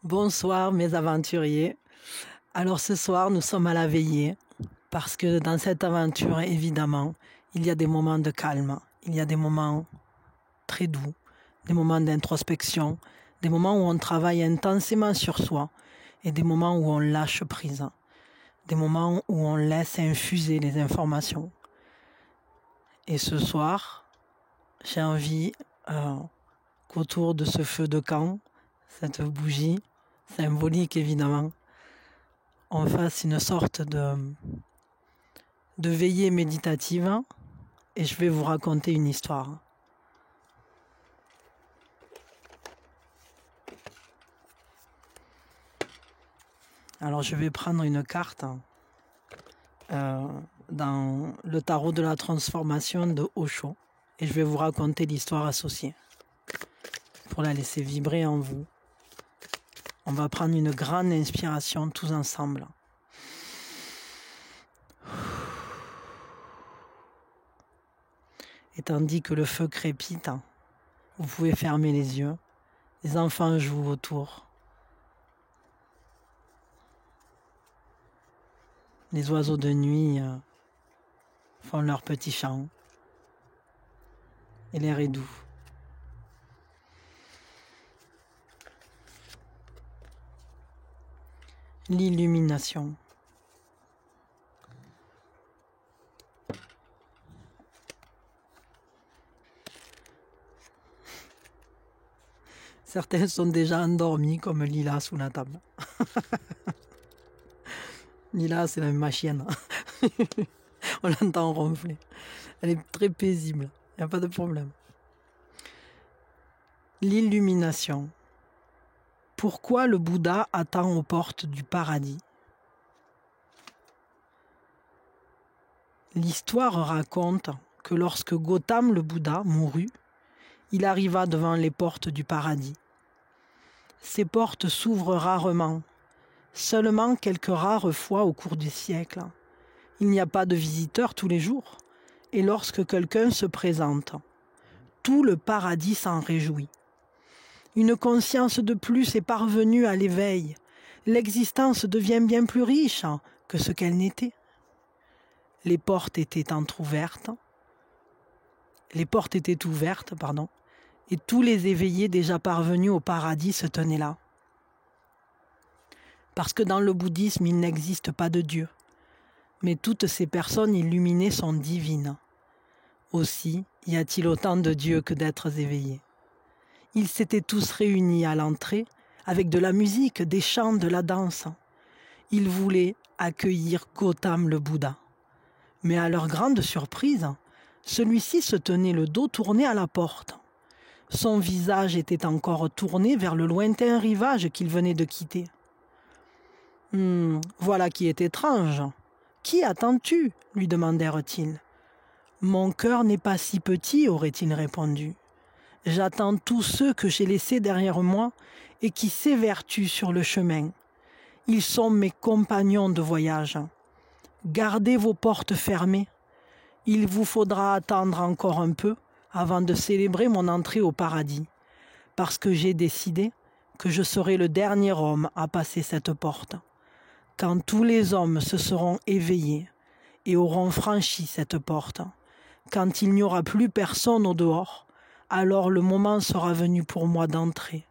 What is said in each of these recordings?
Bonsoir mes aventuriers. Alors ce soir nous sommes à la veillée parce que dans cette aventure évidemment il y a des moments de calme, il y a des moments très doux, des moments d'introspection, des moments où on travaille intensément sur soi et des moments où on lâche prise, des moments où on laisse infuser les informations. Et ce soir j'ai envie qu'autour de ce feu de camp, cette bougie symbolique évidemment, on fasse une sorte de veillée méditative et je vais vous raconter une histoire. Alors je vais prendre une carte dans le tarot de la transformation de Osho et je vais vous raconter l'histoire associée pour la laisser vibrer en vous. On va prendre une grande inspiration tous ensemble. Et tandis que le feu crépite, vous pouvez fermer les yeux. Les enfants jouent autour. Les oiseaux de nuit font leur petit chant. Et l'air est doux. L'illumination. Certains sont déjà endormis comme Lila sous la table. Lila, c'est ma chienne. On l'entend ronfler. Elle est très paisible. Il n'y a pas de problème. L'illumination. Pourquoi le Bouddha attend aux portes du paradis? L'histoire raconte que lorsque Gautama le Bouddha mourut, il arriva devant les portes du paradis. Ces portes s'ouvrent rarement, seulement quelques rares fois au cours du siècle. Il n'y a pas de visiteurs tous les jours, et lorsque quelqu'un se présente, tout le paradis s'en réjouit. Une conscience de plus est parvenue à l'éveil. L'existence devient bien plus riche que ce qu'elle n'était. Les portes étaient ouvertes, et tous les éveillés déjà parvenus au paradis se tenaient là. Parce que dans le bouddhisme, il n'existe pas de Dieu, mais toutes ces personnes illuminées sont divines. Aussi, y a-t-il autant de dieux que d'êtres éveillés? Ils s'étaient tous réunis à l'entrée, avec de la musique, des chants, de la danse. Ils voulaient accueillir Gautama le Bouddha. Mais à leur grande surprise, celui-ci se tenait le dos tourné à la porte. Son visage était encore tourné vers le lointain rivage qu'il venait de quitter. « Voilà qui est étrange. Qui attends-tu » lui demandèrent-ils. « Mon cœur n'est pas si petit, aurait-il répondu. J'attends tous ceux que j'ai laissés derrière moi et qui s'évertuent sur le chemin. Ils sont mes compagnons de voyage. Gardez vos portes fermées. Il vous faudra attendre encore un peu avant de célébrer mon entrée au paradis, parce que j'ai décidé que je serai le dernier homme à passer cette porte. Quand tous les hommes se seront éveillés et auront franchi cette porte, quand il n'y aura plus personne au dehors, alors le moment sera venu pour moi d'entrer.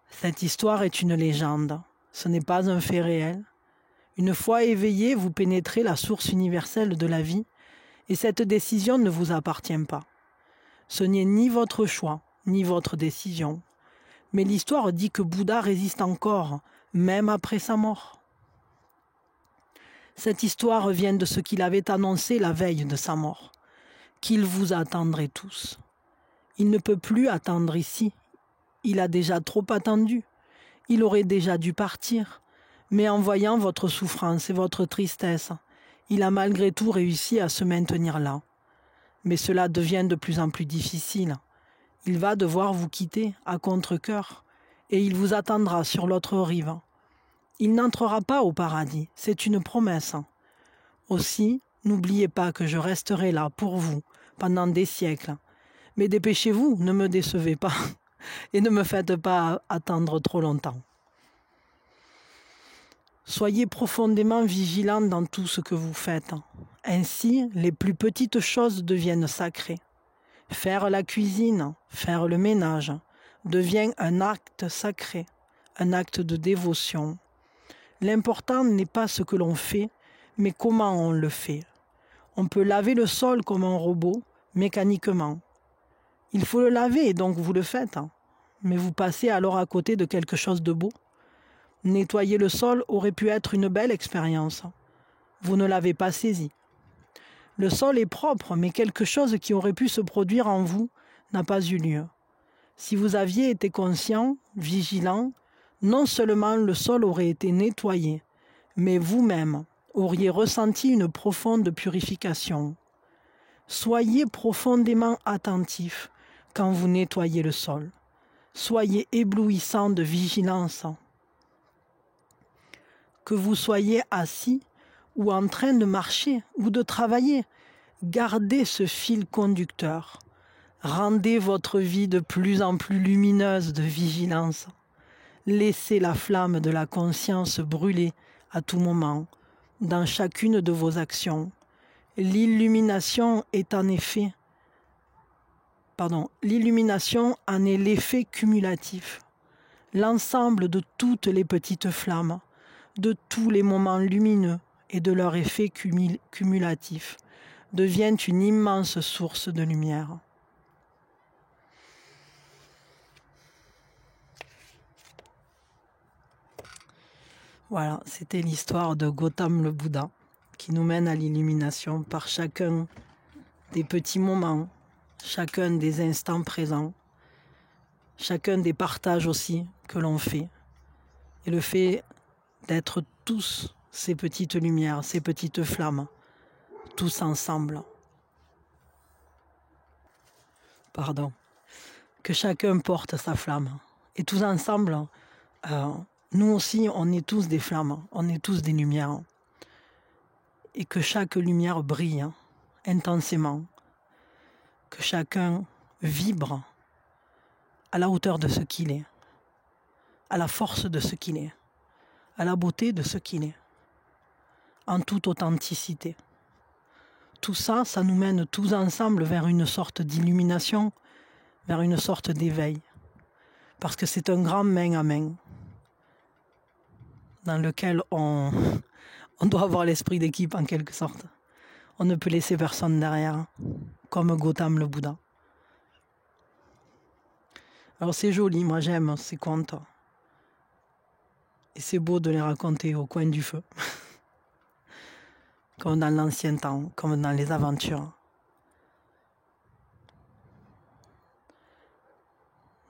Cette histoire est une légende, ce n'est pas un fait réel. Une fois éveillé, vous pénétrez la source universelle de la vie et cette décision ne vous appartient pas. Ce n'est ni votre choix, ni votre décision. Mais l'histoire dit que Bouddha résiste encore, même après sa mort. Cette histoire vient de ce qu'il avait annoncé la veille de sa mort, qu'il vous attendrait tous. Il ne peut plus attendre ici. Il a déjà trop attendu. Il aurait déjà dû partir. Mais en voyant votre souffrance et votre tristesse, il a malgré tout réussi à se maintenir là. Mais cela devient de plus en plus difficile. Il va devoir vous quitter à contre-cœur et il vous attendra sur l'autre rive. Il n'entrera pas au paradis, c'est une promesse. Aussi, n'oubliez pas que je resterai là pour vous pendant des siècles. Mais dépêchez-vous, ne me décevez pas. et ne me faites pas attendre trop longtemps. Soyez profondément vigilants dans tout ce que vous faites. Ainsi, les plus petites choses deviennent sacrées. Faire la cuisine, faire le ménage, devient un acte sacré, un acte de dévotion. L'important n'est pas ce que l'on fait, mais comment on le fait. On peut laver le sol comme un robot, mécaniquement. Il faut le laver et donc vous le faites. Mais vous passez alors à côté de quelque chose de beau. Nettoyer le sol aurait pu être une belle expérience. Vous ne l'avez pas saisi. Le sol est propre, mais quelque chose qui aurait pu se produire en vous n'a pas eu lieu. Si vous aviez été conscient, vigilant, non seulement le sol aurait été nettoyé, mais vous-même auriez ressenti une profonde purification. Soyez profondément attentif quand vous nettoyez le sol. Soyez éblouissant de vigilance. Que vous soyez assis ou en train de marcher ou de travailler, gardez ce fil conducteur. Rendez votre vie de plus en plus lumineuse de vigilance. Laissez la flamme de la conscience brûler à tout moment, dans chacune de vos actions. L'illumination en est l'effet cumulatif. L'ensemble de toutes les petites flammes, de tous les moments lumineux et de leur effet cumulatif deviennent une immense source de lumière. Voilà, c'était l'histoire de Gautam le Bouddha qui nous mène à l'illumination par chacun des petits moments, chacun des instants présents, chacun des partages aussi que l'on fait. Et le fait d'être tous ces petites lumières, ces petites flammes, tous ensemble. Que chacun porte sa flamme. Et tous ensemble, nous aussi, on est tous des flammes, on est tous des lumières. Et que chaque lumière brille intensément. Que chacun vibre à la hauteur de ce qu'il est, à la force de ce qu'il est, à la beauté de ce qu'il est, en toute authenticité. Tout ça, ça nous mène tous ensemble vers une sorte d'illumination, vers une sorte d'éveil. Parce que c'est un grand main à main dans lequel on doit avoir l'esprit d'équipe en quelque sorte. On ne peut laisser personne derrière, comme Gautam le Bouddha. Alors c'est joli, moi j'aime ces contes. Et c'est beau de les raconter au coin du feu. Comme dans l'ancien temps, comme dans les aventures.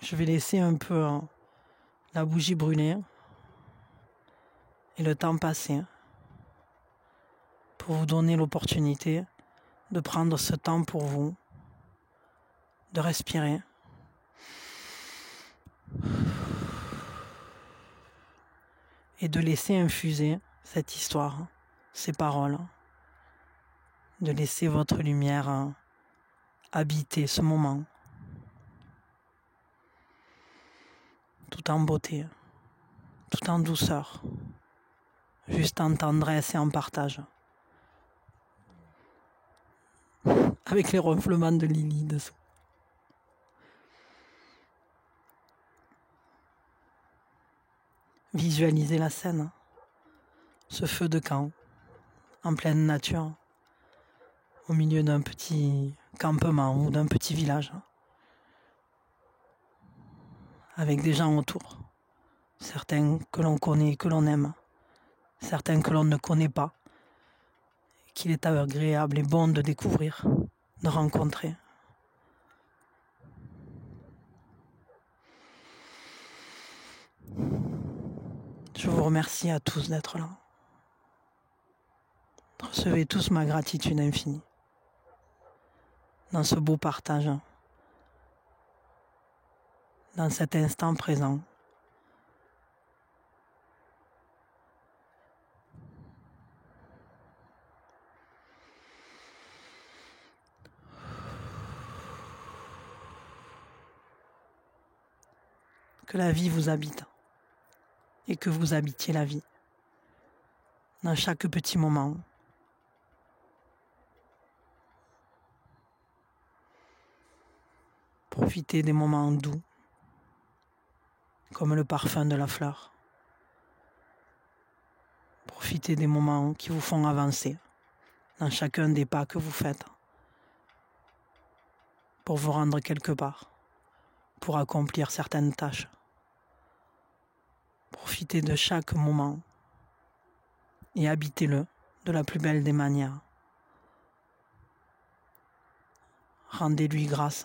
Je vais laisser un peu la bougie brûler et le temps passer pour vous donner l'opportunité de prendre ce temps pour vous, de respirer. Et de laisser infuser cette histoire, ces paroles, de laisser votre lumière habiter ce moment, tout en beauté, tout en douceur, juste en tendresse et en partage, avec les ronflements de Lily dessous. Visualisez la scène, ce feu de camp, en pleine nature, au milieu d'un petit campement ou d'un petit village, avec des gens autour, certains que l'on connaît, que l'on aime, certains que l'on ne connaît pas, qu'il est agréable et bon de découvrir, de rencontrer. Je vous remercie à tous d'être là. Recevez tous ma gratitude infinie dans ce beau partage, dans cet instant présent. que la vie vous habite et que vous habitiez la vie dans chaque petit moment. Profitez des moments doux, comme le parfum de la fleur. Profitez des moments qui vous font avancer dans chacun des pas que vous faites pour vous rendre quelque part, pour accomplir certaines tâches. Profitez de chaque moment et habitez-le de la plus belle des manières. Rendez-lui grâce.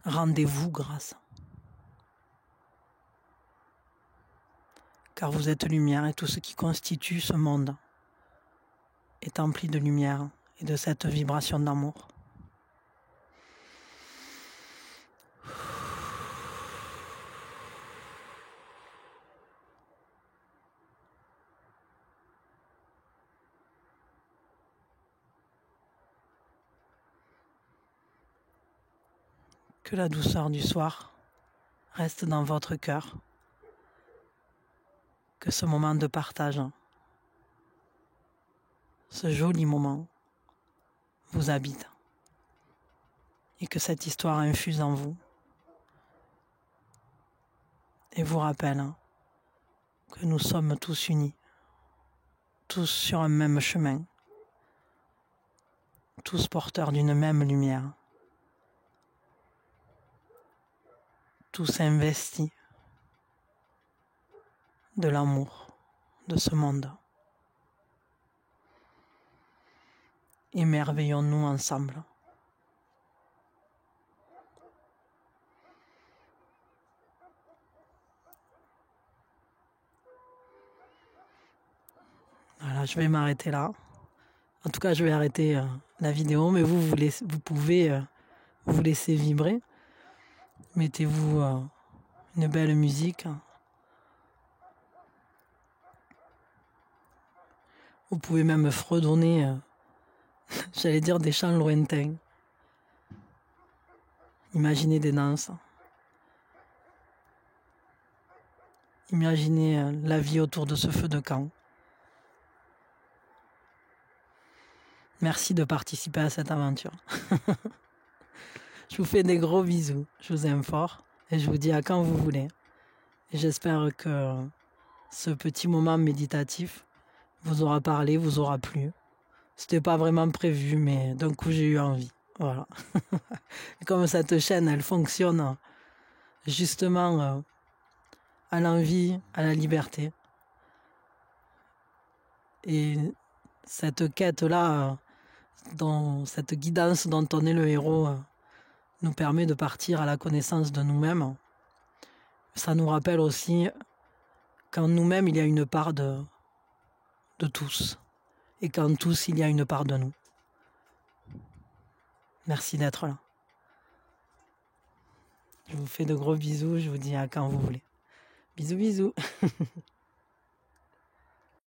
Rendez-vous grâce. Car vous êtes lumière et tout ce qui constitue ce monde est empli de lumière et de cette vibration d'amour. Que la douceur du soir reste dans votre cœur. Que ce moment de partage, ce joli moment, vous habite. Et que cette histoire infuse en vous et vous rappelle que nous sommes tous unis, tous sur un même chemin, tous porteurs d'une même lumière, tous investis de l'amour de ce monde. Émerveillons-nous ensemble. Voilà, je vais m'arrêter là. En tout cas, je vais arrêter la vidéo, mais vous pouvez vous laisser vibrer. Mettez-vous une belle musique. Vous pouvez même fredonner, j'allais dire des chants lointains. Imaginez des danses. Imaginez la vie autour de ce feu de camp. Merci de participer à cette aventure. Je vous fais des gros bisous. Je vous aime fort et je vous dis à quand vous voulez. Et j'espère que ce petit moment méditatif vous aura parlé, vous aura plu. C'était pas vraiment prévu, mais d'un coup j'ai eu envie. Voilà. Comme cette chaîne, elle fonctionne justement à l'envie, à la liberté. Et cette quête-là, cette guidance dont on est le héros, nous permet de partir à la connaissance de nous-mêmes. Ça nous rappelle aussi qu'en nous-mêmes, il y a une part de tous. Et qu'en tous, il y a une part de nous. Merci d'être là. Je vous fais de gros bisous. Je vous dis à quand vous voulez. Bisous, bisous.